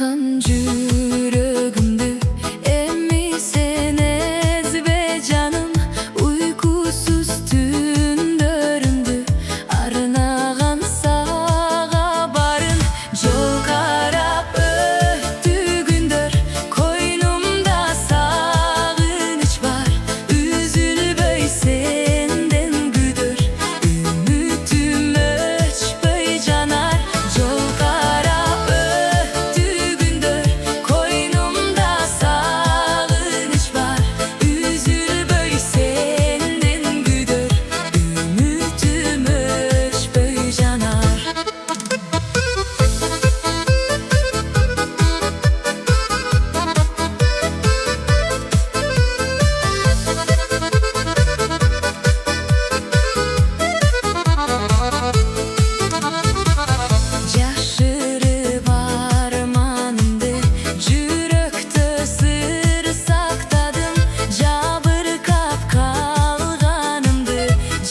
Sağın жүрөгүмдү эми сен ezbe canım. Uykusuz түндөрүмдү арнаган сага барын. Жол карап өттү күндөр, койнумда сагыныч бар. Üzülбөй сенден күдөр, үмүтүм өчпөй жанар. Жол карап өттү күндөр, койнумда сагыныч бар. Üzülбөй сенден күдөр, үмүтүм өчпөй жанар. Жашырып арманымды, жүрөктө сыр сактадым. Жабыркап калганымды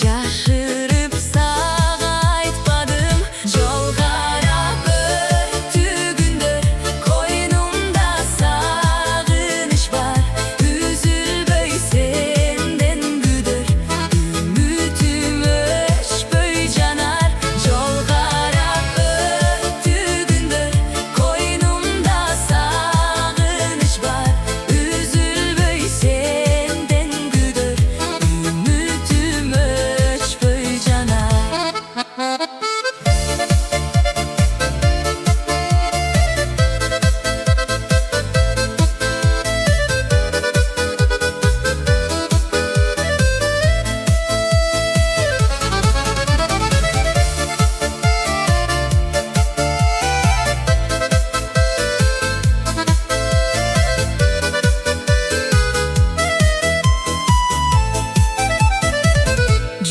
жашырып сага айтпадым. Жол карап өттү күндөр, койнумда сагыныч бар. Üzülбөй сенден күдөр, үмүтүм өчпөй жанар. Жол карап өттү күндөр, койнумда сагыныч бар. Üzülбөй сенден күдөр, үмүтүм өчпөй жанар.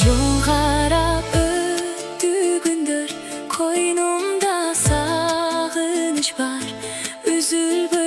Жол карап өттү күндөр, койнумда сагыныч бар. Üzülбөй